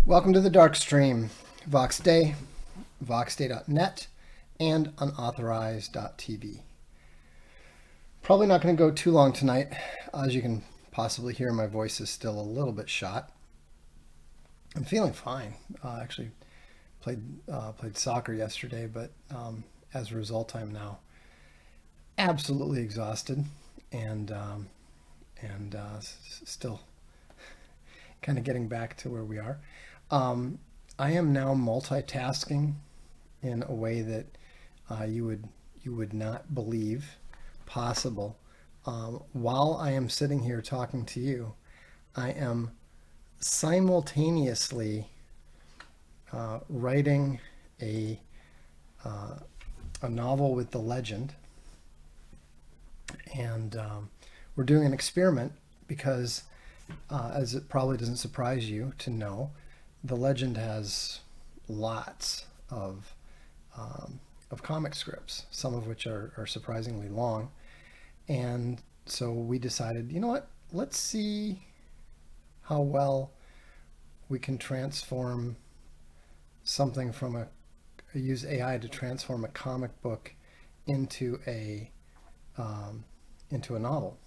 Welcome to the Darkstream, Vox Day, voxday.net, and unauthorized.tv. Probably not going to go too long tonight. As you can possibly hear, my voice is still a little bit shot. I'm feeling fine. Actually played soccer yesterday, but as a result, I'm now absolutely exhausted and still kind of getting back to where we are. I am now multitasking in a way that you would not believe possible. While I am sitting here talking to you, I am simultaneously writing a novel with the legend, and we're doing an experiment because, as it probably doesn't surprise you to know, the legend has lots of comic scripts, some of which are surprisingly long. And so we decided, you know what, let's see how well we can transform something from use AI to transform a comic book into a novel.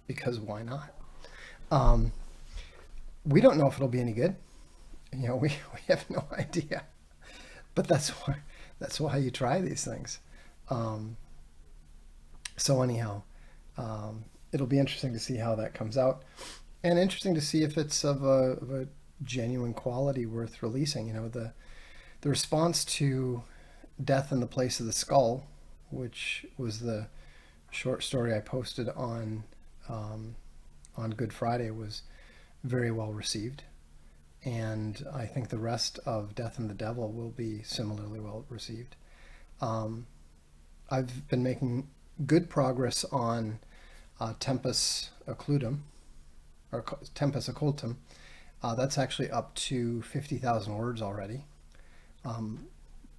Because why not? We don't know if it'll be any good. You know, we have no idea. But that's why you try these things. So anyhow, it'll be interesting to see how that comes out, and interesting to see if it's of a genuine quality worth releasing. You know, the response to Death in the Place of the Skull, which was the short story I posted on Good Friday, was very well received, and I think the rest of Death and the Devil will be similarly well received. I've been making good progress on Tempest Aludum, or Tempest Occultum. That's actually up to 50,000 words already.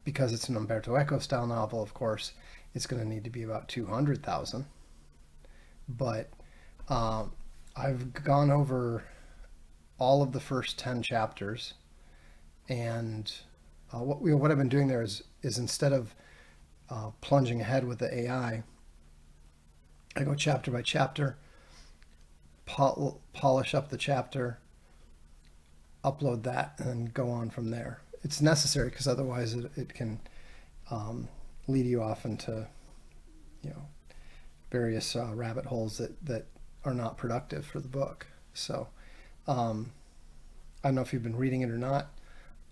Because it's an Umberto Eco style novel, of course, it's going to need to be about 200,000. But I've gone over all of the first 10 chapters, and what I've been doing there is instead of plunging ahead with the AI, I go chapter by chapter, polish up the chapter, upload that, and then go on from there. It's necessary because otherwise it can lead you off into, you know, various rabbit holes that are not productive for the book. So I don't know if you've been reading it or not,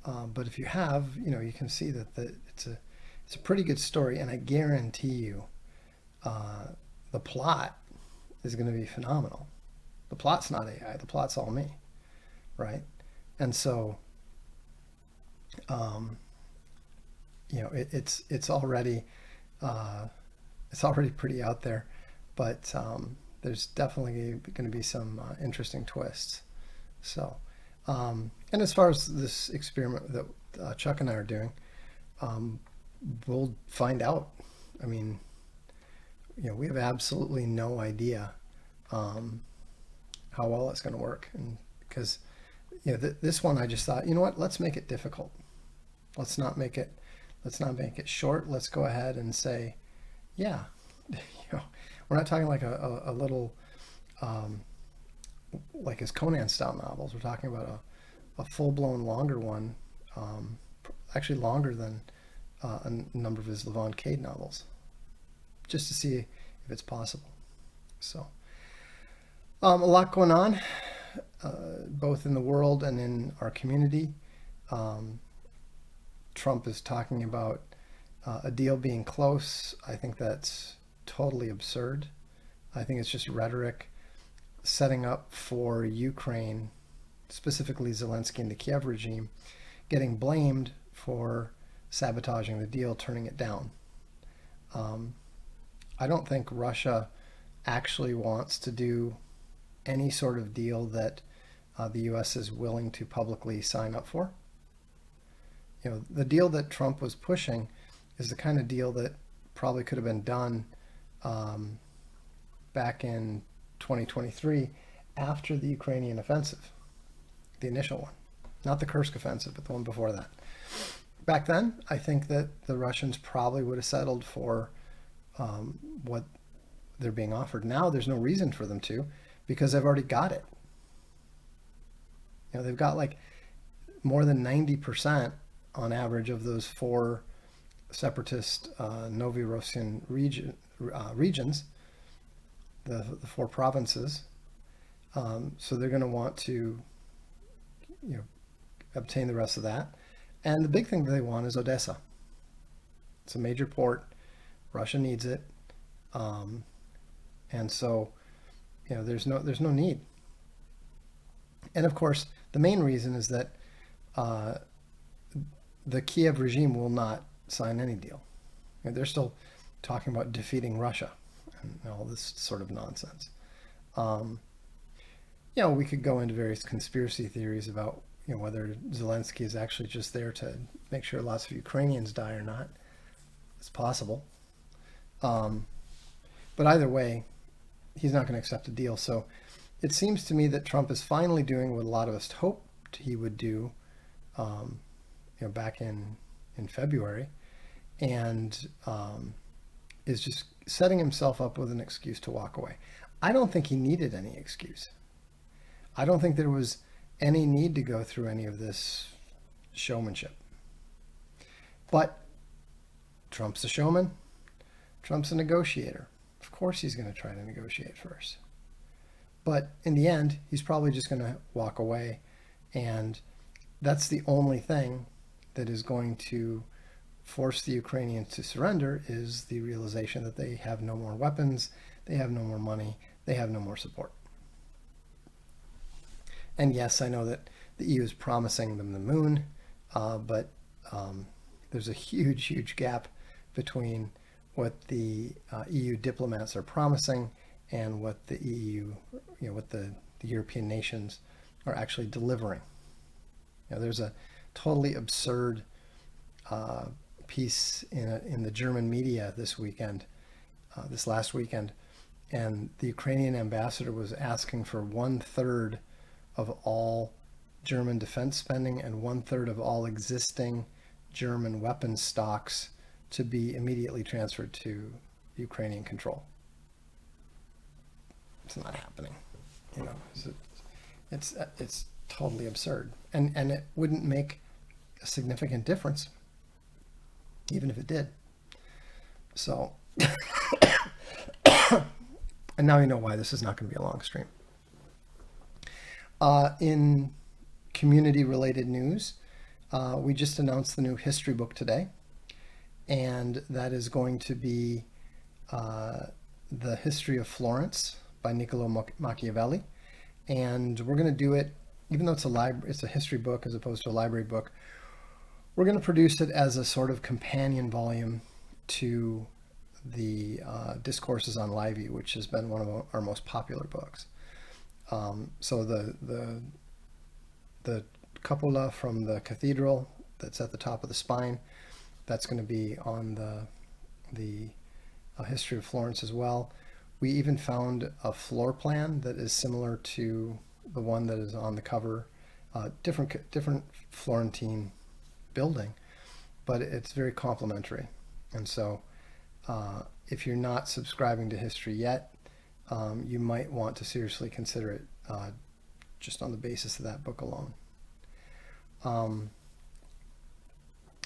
but if you have, you know, you can see that it's a pretty good story, and I guarantee you the plot is going to be phenomenal. The plot's not AI, the plot's all me, right? And so you know, it's already pretty out there, but there's definitely going to be some interesting twists. So, and as far as this experiment that Chuck and I are doing, we'll find out. I mean, you know, we have absolutely no idea how well it's going to work, and because, you know, this one I just thought, you know what, let's make it difficult. Let's not make it short. Let's go ahead and say, yeah, you know, we're not talking like a little like his Conan style novels. We're talking about a full-blown longer one, actually longer than a number of his Levon Cade novels, just to see if it's possible. So a lot going on, both in the world and in our community. Trump is talking about a deal being close. I think that's totally absurd. I think it's just rhetoric setting up for Ukraine, specifically Zelensky and the Kiev regime, getting blamed for sabotaging the deal, turning it down. I don't think Russia actually wants to do any sort of deal that the U.S. is willing to publicly sign up for. The deal that Trump was pushing is the kind of deal that probably could have been done back in 2023 after the Ukrainian offensive, the initial one, not the Kursk offensive, but the one before that. Back then, I think that the Russians probably would have settled for what they're being offered. Now there's no reason for them to, because they've already got it. They've got like more than 90% on average of those 4 separatist Novorossian regions, the 4 provinces. So they're going to want to, obtain the rest of that. And the big thing that they want is Odessa. It's a major port. Russia needs it. And so, there's no need. And of course, the main reason is that the Kiev regime will not sign any deal. They're still talking about defeating Russia and all this sort of nonsense. We could go into various conspiracy theories about whether Zelensky is actually just there to make sure lots of Ukrainians die or not. It's possible. But either way, he's not going to accept a deal. So it seems to me that Trump is finally doing what a lot of us hoped he would do back in February, and is just setting himself up with an excuse to walk away. I don't think he needed any excuse. I don't think there was any need to go through any of this showmanship. But Trump's a showman. Trump's a negotiator. Of course he's going to try to negotiate first. But in the end, he's probably just going to walk away. And that's the only thing that is going to force the Ukrainians to surrender, is the realization that they have no more weapons, they have no more money, they have no more support. And yes, I know that the EU is promising them the moon, but there's a huge, huge gap between what the EU diplomats are promising and what the EU, what the European nations are actually delivering. There's a totally absurd piece in the German media this last weekend, and the Ukrainian ambassador was asking for 1/3 of all German defense spending and 1/3 of all existing German weapons stocks to be immediately transferred to Ukrainian control. It's not happening. It's totally absurd, and it wouldn't make a significant difference even if it did. So and now you know why this is not going to be a long stream. In community-related news, we just announced the new history book today, and that is going to be The History of Florence by Niccolo Machiavelli. And we're going to do it, even though it's a history book as opposed to a library book, we're going to produce it as a sort of companion volume to the Discourses on Livy, which has been one of our most popular books. So the cupola from the cathedral that's at the top of the spine, that's going to be on the History of Florence as well. We even found a floor plan that is similar to the one that is on the cover, different Florentine building, but it's very complementary. And so if you're not subscribing to history yet, you might want to seriously consider it just on the basis of that book alone.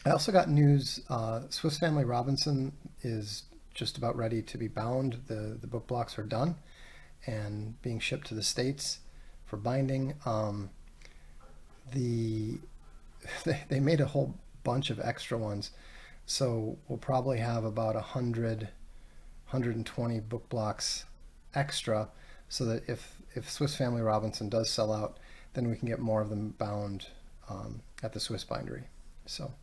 I also got news, Swiss Family Robinson is just about ready to be bound. The book blocks are done and being shipped to the States for binding. They made a whole bunch of extra ones, so we'll probably have about 120 book blocks extra, so that if Swiss Family Robinson does sell out, then we can get more of them bound at the Swiss bindery. So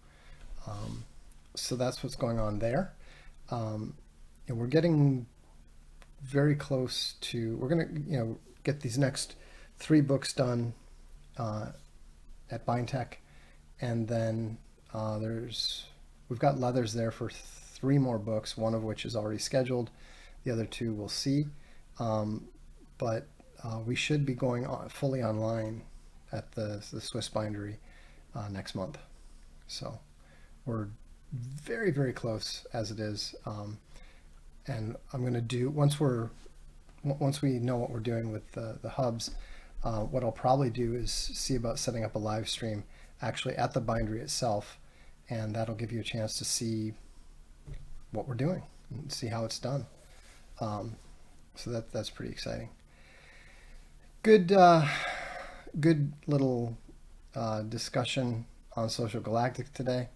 So that's what's going on there. And we're getting very close to, we're going to, get these next 3 books done at BindTech. And then we've got leathers there for 3 more books, one of which is already scheduled. The other 2 we'll see. But we should be going fully online at the Swiss Bindery next month. So we're very, very close as it is. And I'm going to do, once we know what we're doing with the hubs, what I'll probably do is see about setting up a live stream actually at the bindery itself, and that'll give you a chance to see what we're doing and see how it's done. So that's pretty exciting. Good little discussion on Social Galactic today.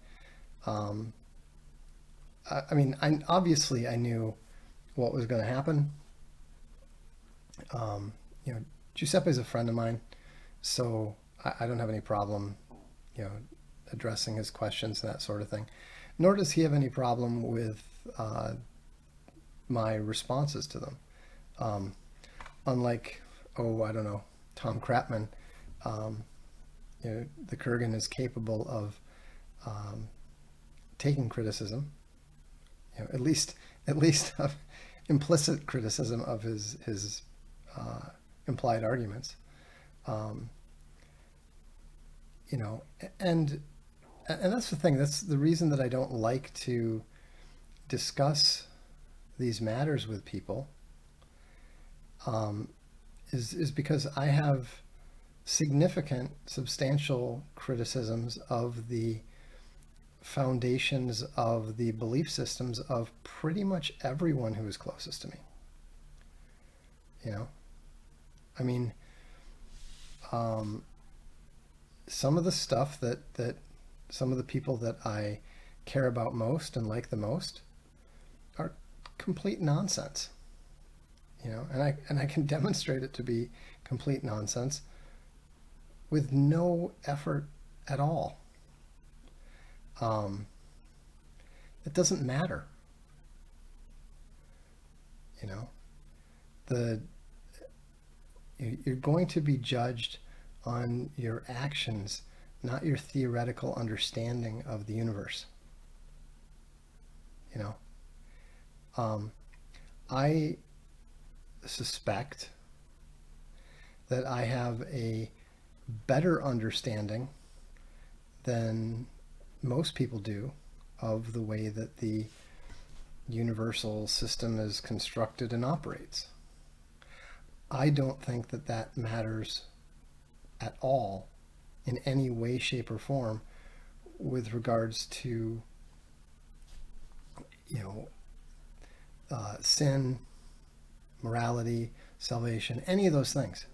I mean, obviously I knew what was going to happen. Giuseppe's a friend of mine, so I don't have any problem, addressing his questions and that sort of thing. Nor does he have any problem with my responses to them. Unlike, I don't know, Tom Kratman, the Kurgan is capable of taking criticism, at least of implicit criticism of his implied arguments, and that's the thing. That's the reason that I don't like to discuss these matters with people, is because I have substantial criticisms of the foundations of the belief systems of pretty much everyone who is closest to me. I mean, some of the stuff that some of the people that I care about most and like the most are complete nonsense. And I can demonstrate it to be complete nonsense with no effort at all. It doesn't matter. You're going to be judged on your actions, not your theoretical understanding of the universe. I suspect that I have a better understanding than most people do of the way that the universal system is constructed and operates. I don't think that matters at all in any way, shape, or form with regards to sin, morality, salvation, any of those things.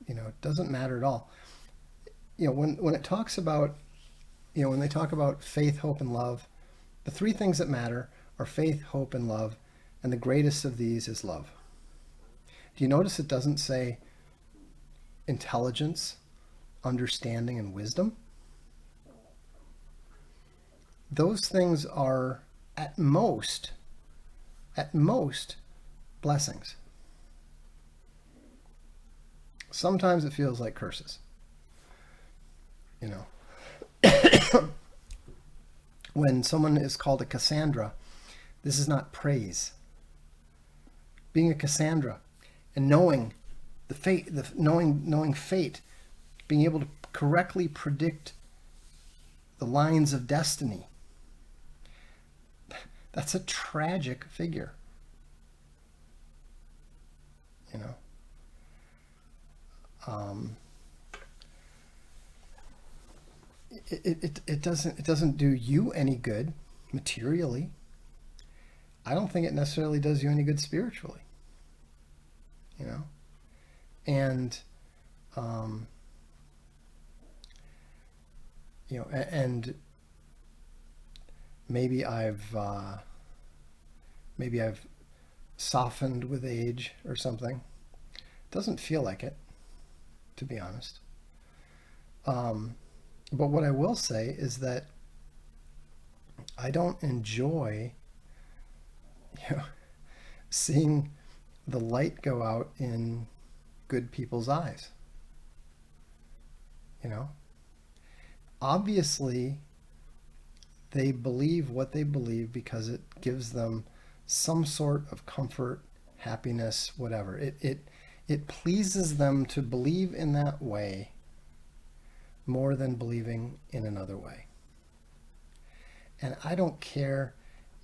It doesn't matter at all. When it talks about, when they talk about faith, hope, and love, the 3 things that matter are faith, hope, and love, and the greatest of these is love. Do you notice it doesn't say intelligence, understanding, and wisdom? Those things are at most blessings. Sometimes it feels like curses. When someone is called a Cassandra, this is not praise. Being a Cassandra and knowing the fate, knowing fate, being able to correctly predict the lines of destiny, that's a tragic figure. It doesn't do you any good materially. I don't think it necessarily does you any good spiritually. And and maybe I've softened with age or something. Doesn't feel like it, to be honest. But what I will say is that I don't enjoy, you know, seeing the light go out in good people's eyes. You know, obviously they believe what they believe because it gives them some sort of comfort, happiness, whatever. It pleases them to believe in that way more than believing in another way. And I don't care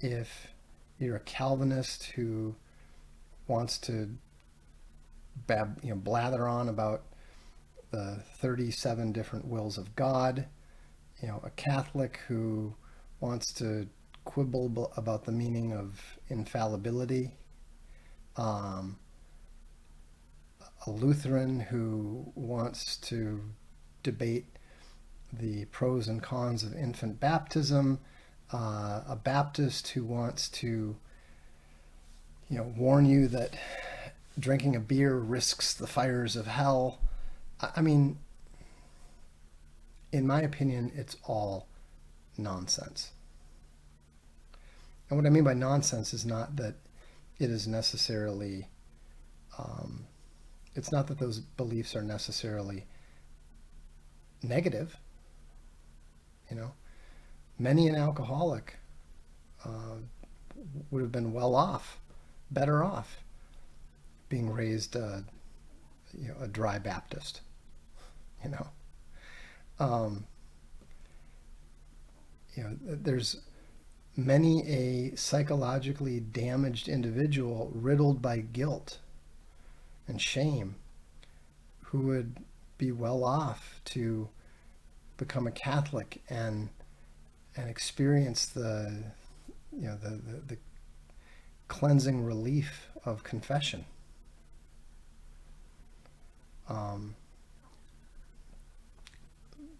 if you're a Calvinist who wants to blather on about the 37 different wills of God, a Catholic who wants to quibble about the meaning of infallibility, a Lutheran who wants to debate the pros and cons of infant baptism, a Baptist who wants to, warn you that drinking a beer risks the fires of hell. I mean, in my opinion, it's all nonsense. And what I mean by nonsense is not that it is necessarily, it's not that those beliefs are necessarily negative. Many an alcoholic would have been better off, being raised a dry Baptist. There's many a psychologically damaged individual riddled by guilt and shame who would be well off to become a Catholic and experience the cleansing relief of confession.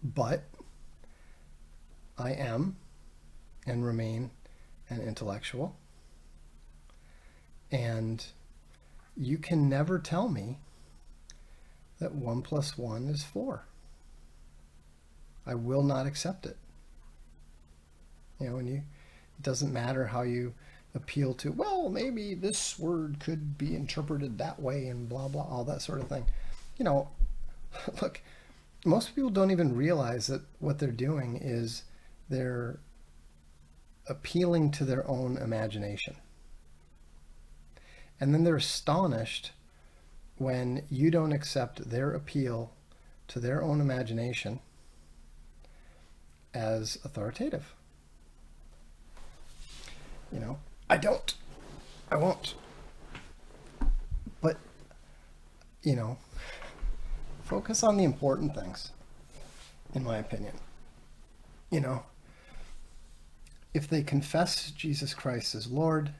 But I am and remain an intellectual, and you can never tell me that 1 + 1 is 4. I will not accept it. It doesn't matter how you appeal to, well, maybe this word could be interpreted that way and blah, blah, all that sort of thing. Look, most people don't even realize that what they're doing is they're appealing to their own imagination. And then they're astonished when you don't accept their appeal to their own imagination as authoritative. I won't. But, focus on the important things, in my opinion. If they confess Jesus Christ as Lord,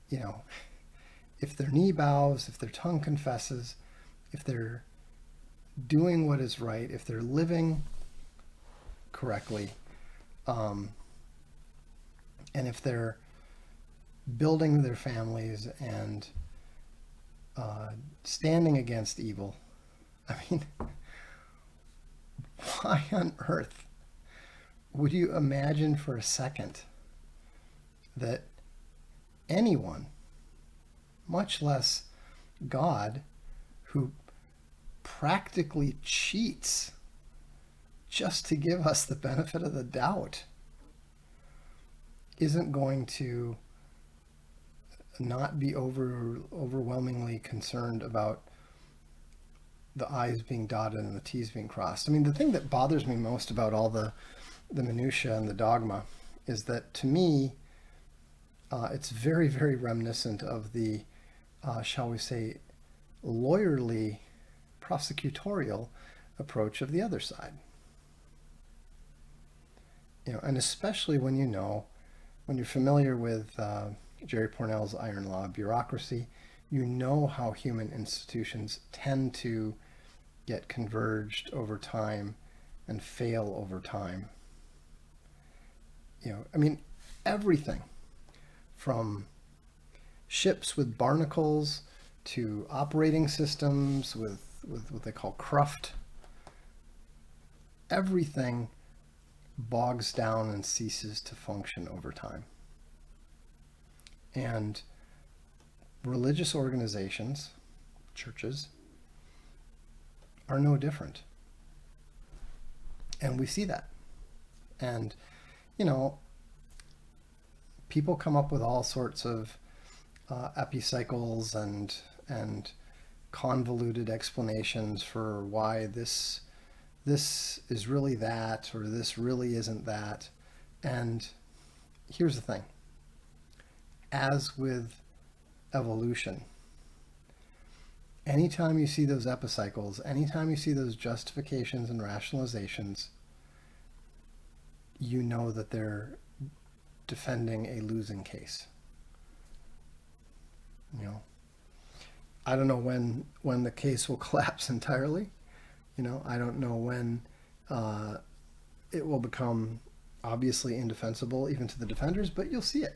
if their knee bows, if their tongue confesses, if they're doing what is right, if they're living correctly, and if they're building their families and standing against evil, I mean, why on earth would you imagine for a second that anyone, much less God, who practically cheats just to give us the benefit of the doubt, isn't going to not be overwhelmingly concerned about the I's being dotted and the T's being crossed? I mean, the thing that bothers me most about all the minutia and the dogma is that, to me, it's very, very reminiscent of the, shall we say, lawyerly, prosecutorial approach of the other side. And especially when you're familiar with Jerry Pournell's iron law of bureaucracy, you know how human institutions tend to get converged over time and fail over time. I mean, everything from ships with barnacles to operating systems with what they call cruft, everything bogs down and ceases to function over time. And religious organizations, churches, are no different. And we see that. And, you know, people come up with all sorts of epicycles and convoluted explanations for why this is really that, or this really isn't that. And here's the thing. As with evolution, anytime you see those epicycles, anytime you see those justifications and rationalizations, you know that they're defending a losing case. You know, I don't know when the case will collapse entirely. You know, I don't know when it will become obviously indefensible even to the defenders, but you'll see it.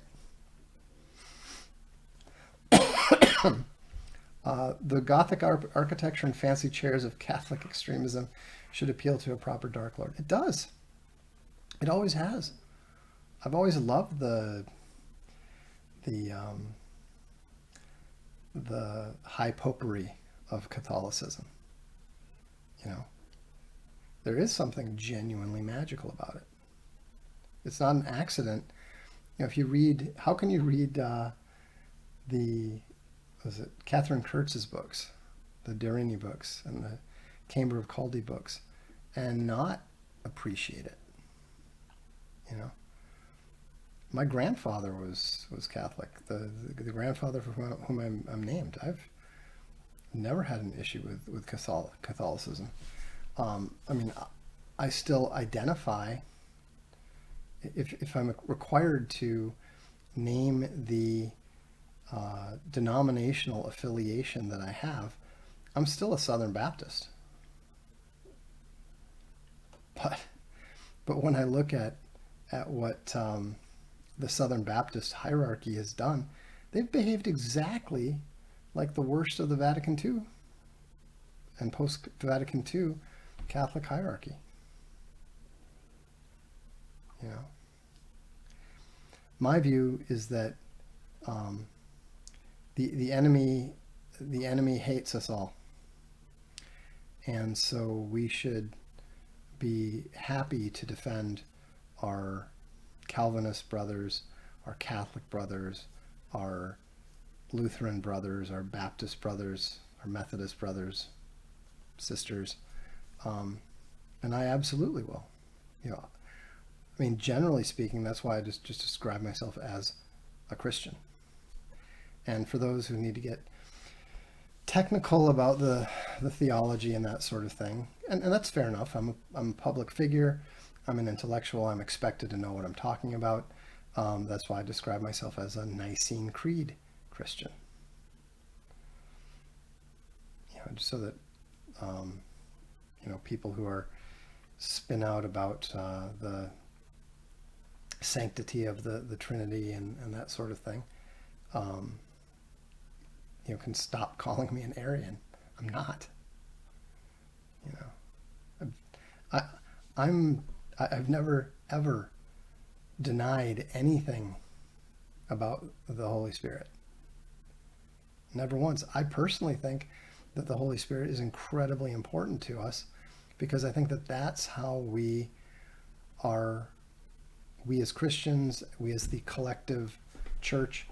The Gothic architecture and fancy chairs of Catholic extremism should appeal to a proper Dark Lord. It does. It always has. I've always loved the high popery of Catholicism. You know, there is something genuinely magical about it. It's not an accident. You know, if you read, how can you read Catherine Kurtz's books, the Derini books, and the Chamber of Caldy books, and not appreciate it? You know, my grandfather was Catholic. The grandfather for whom I'm named. I've never had an issue with Catholicism. I mean, I still identify. If I'm required to name the denominational affiliation that I have, I'm still a Southern Baptist. But when I look at what the Southern Baptist hierarchy has done, they've behaved exactly like the worst of the Vatican II and post-Vatican II Catholic hierarchy. You know, my view is that the enemy hates us all, and so we should be happy to defend our Calvinist brothers, our Catholic brothers, our Lutheran brothers, our Baptist brothers, our Methodist brothers, sisters, and I absolutely will. You know, I mean, generally speaking, that's why I just describe myself as a Christian. And for those who need to get technical about the theology and that sort of thing, and that's fair enough. I'm a public figure. I'm an intellectual. I'm expected to know what I'm talking about. That's why I describe myself as a Nicene Creed Christian. You know, just so that you know, people who are spin out about the sanctity of the Trinity and that sort of thing, you know, can stop calling me an Arian. I'm not. You know, I've never ever denied anything about the Holy Spirit. Never once. I personally think that the Holy Spirit is incredibly important to us, because I think that that's how we as Christians, we as the collective church,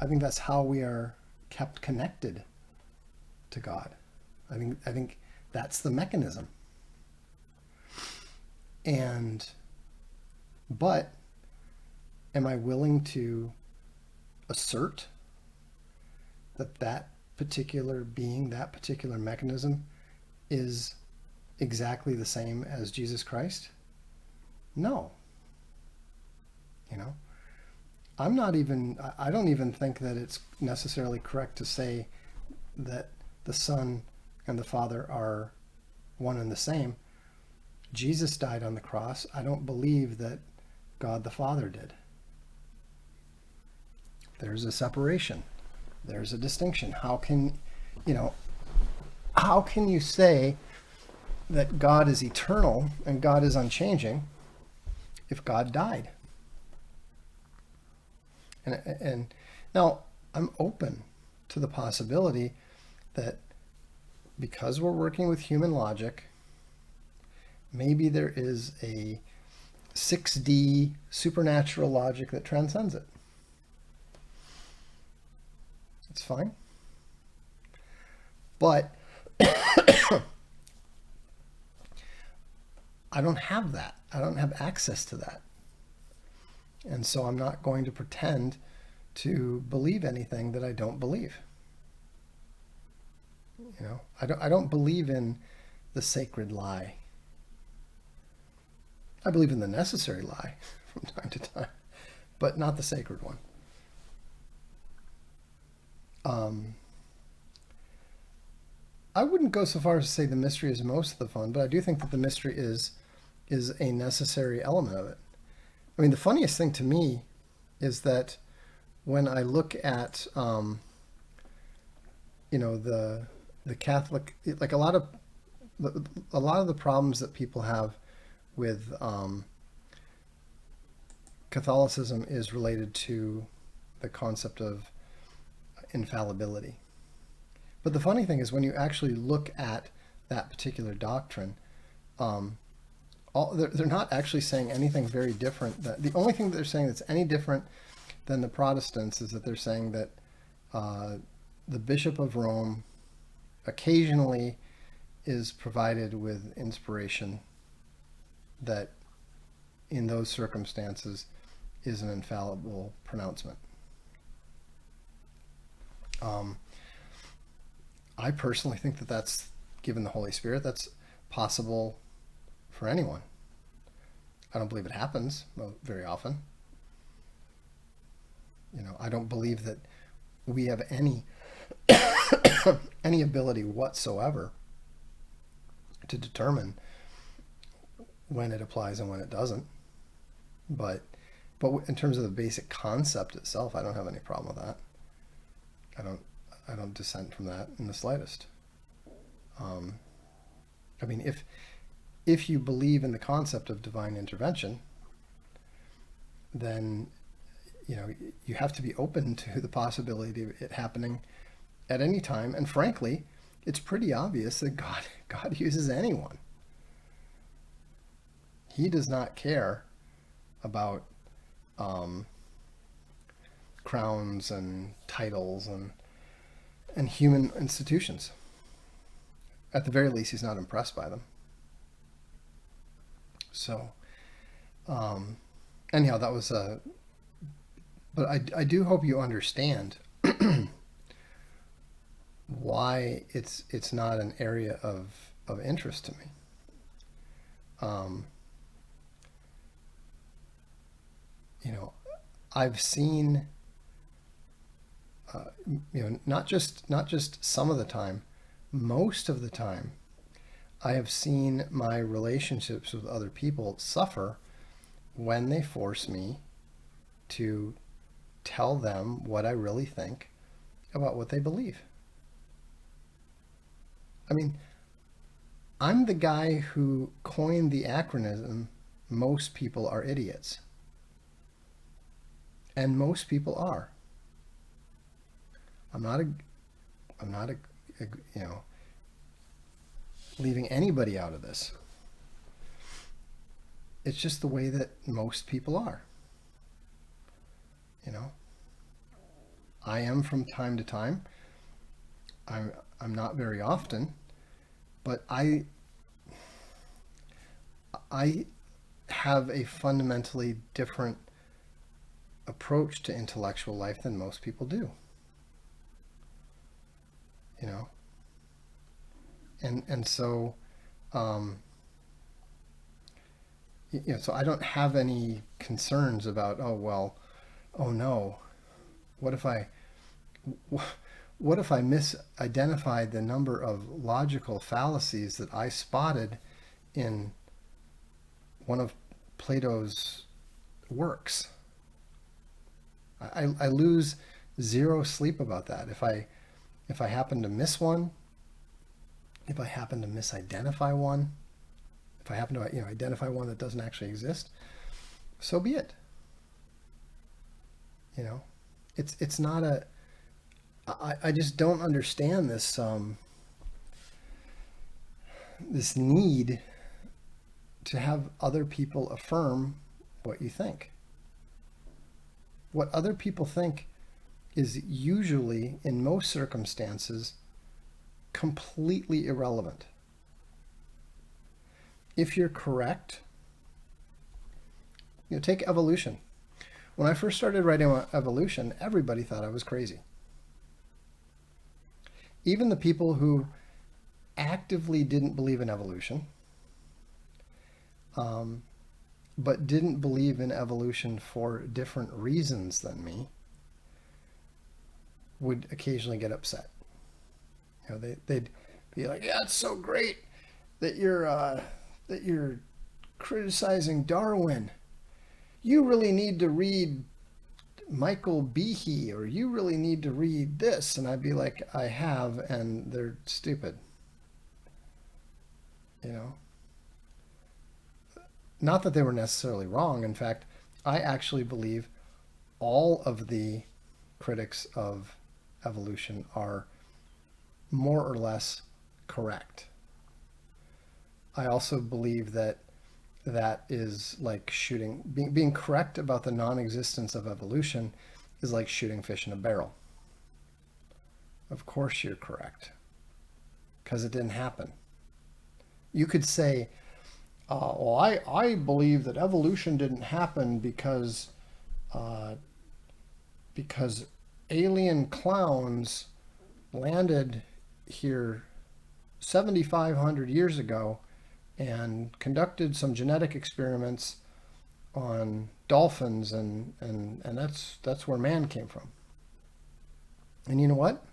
I think that's how we are kept connected to God. I think that's the mechanism. But am I willing to assert that particular being, that particular mechanism is exactly the same as Jesus Christ? No. You know, I don't even think that it's necessarily correct to say that the Son and the Father are one and the same. Jesus died on the cross. I don't believe that God the Father did. There's a separation. There's a distinction. How can you say that God is eternal and God is unchanging if God died. And now I'm open to the possibility that because we're working with human logic, maybe there is a 6D supernatural logic that transcends it. It's fine. But I don't have that. I don't have access to that. And so I'm not going to pretend to believe anything that I don't believe. You know, I don't believe in the sacred lie. I believe in the necessary lie from time to time, but not the sacred one. I wouldn't go so far as to say the mystery is most of the fun, but I do think that the mystery is a necessary element of it. I mean, the funniest thing to me is that when I look at, you know, the Catholic, like a lot of the problems that people have with Catholicism is related to the concept of infallibility. But the funny thing is when you actually look at that particular doctrine, they're not actually saying anything very different. The only thing that they're saying that's any different than the Protestants is that they're saying that the Bishop of Rome occasionally is provided with inspiration that in those circumstances is an infallible pronouncement. I personally think that that's, given the Holy Spirit, that's possible for anyone. I don't believe it happens very often. You know, I don't believe that we have any any ability whatsoever to determine when it applies and when it doesn't. But in terms of the basic concept itself, I don't have any problem with that. I don't dissent from that in the slightest. I mean, if you believe in the concept of divine intervention, then you know you have to be open to the possibility of it happening at any time. And frankly, it's pretty obvious that God uses anyone. He does not care about crowns and titles and human institutions. At the very least, he's not impressed by them. So, anyhow, that was but I do hope you understand why it's not an area of interest to me. You know, I've seen, you know, not just some of the time, most of the time, I have seen my relationships with other people suffer when they force me to tell them what I really think about what they believe. I mean, I'm the guy who coined the acronym, most people are idiots. And most people are. I'm not a you know, leaving anybody out of this. It's just the way that most people are. You know, I am from time to time. I'm not very often, but I have a fundamentally different approach to intellectual life than most people do. You know, and so you know, so I don't have any concerns about, oh well, oh no, what if I misidentified the number of logical fallacies that I spotted in one of Plato's works? I lose zero sleep about that. If I happen to miss one, if I happen to misidentify one, if I happen to identify one that doesn't actually exist, so be it. It's not a. I just don't understand this this need to have other people affirm what you think. What other people think is usually, in most circumstances, completely irrelevant. If you're correct, take evolution. When I first started writing about evolution, everybody thought I was crazy. Even the people who actively didn't believe in evolution, but didn't believe in evolution for different reasons than me, would occasionally get upset. They'd be like, "Yeah, it's so great that you're criticizing Darwin. You really need to read Michael Behe, or you really need to read this." And I'd be like, "I have, and they're stupid." Not that they were necessarily wrong. In fact, I actually believe all of the critics of evolution are more or less correct. I also believe that is like being correct about the non-existence of evolution is like shooting fish in a barrel. Of course you're correct, because it didn't happen. You could say, well, I believe that evolution didn't happen because alien clowns landed here 7,500 years ago and conducted some genetic experiments on dolphins, and that's where man came from. And you know what?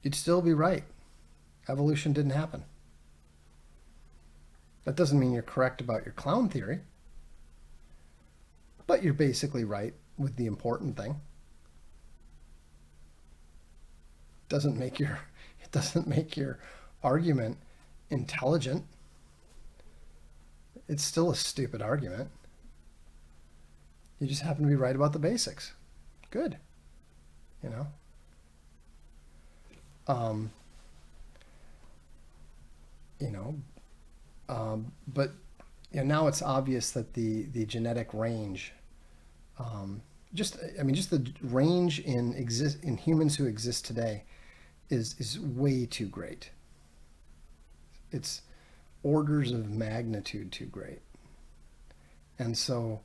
You'd still be right. Evolution didn't happen. That doesn't mean you're correct about your clown theory, but you're basically right with the important thing. It doesn't make your argument intelligent. It's still a stupid argument. You just happen to be right about the basics. Good. But now it's obvious that the genetic range, just the range in humans who exist today is way too great. It's orders of magnitude too great. And so,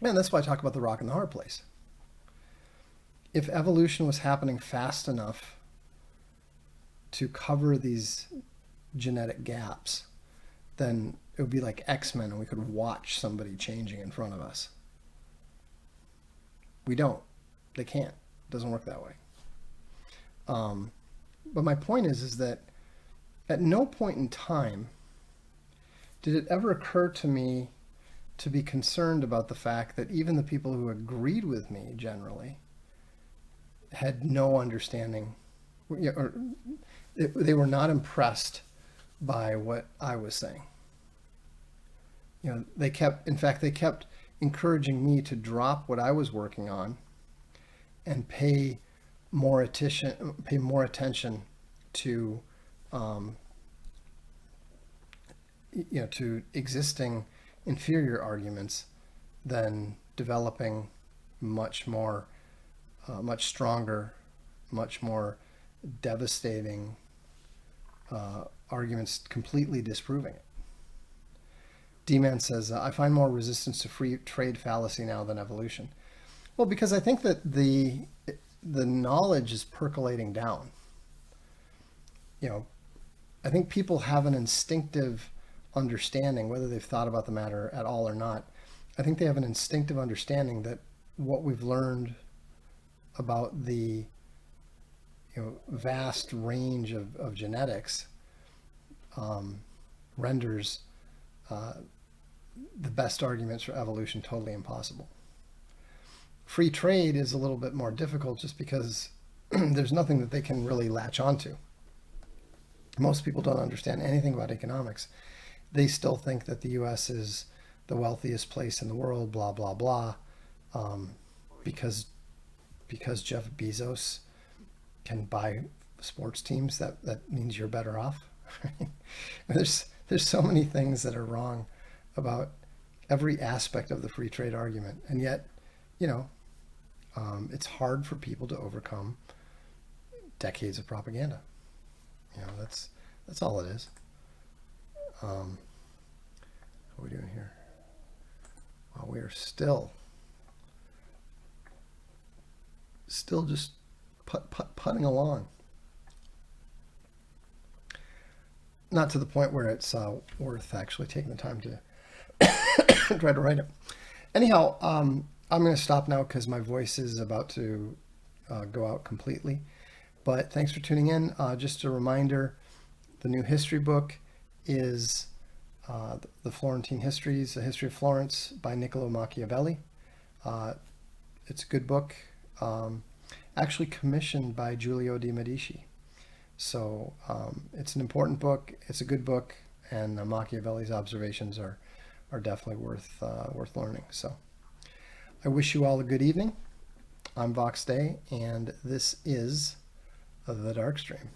that's why I talk about the rock and the hard place. If evolution was happening fast enough to cover these genetic gaps, then it would be like X-Men and we could watch somebody changing in front of us. We don't. They can't. It doesn't work that way. But my point is that at no point in time did it ever occur to me to be concerned about the fact that even the people who agreed with me generally had no understanding, or they were not impressed by what I was saying. They kept encouraging me to drop what I was working on and pay more attention to to existing inferior arguments than developing much stronger, much more devastating arguments completely disproving it. D-Man says, I find more resistance to free trade fallacy now than evolution. Well, because I think that the knowledge is percolating down. I think people have an instinctive understanding, whether they've thought about the matter at all or not. I think they have an instinctive understanding that what we've learned about the vast range of genetics renders the best arguments for evolution totally impossible. Free trade is a little bit more difficult just because there's nothing that they can really latch onto. Most people don't understand anything about economics. They still think that the U.S. is the wealthiest place in the world, blah, blah, blah, because Jeff Bezos can buy sports teams, that means you're better off. There's so many things that are wrong about every aspect of the free trade argument, and yet, it's hard for people to overcome decades of propaganda. That's all it is. What are we doing here? Well, we are still just putting along. Not to the point where it's worth actually taking the time to try to write it. Anyhow, I'm going to stop now because my voice is about to go out completely. But thanks for tuning in. Just a reminder, the new history book is The Florentine Histories, A History of Florence by Niccolo Machiavelli. It's a good book, actually commissioned by Giulio de' Medici. So it's an important book, it's a good book, and Machiavelli's observations are definitely worth learning. So I wish you all a good evening. I'm Vox Day, and this is the Darkstream.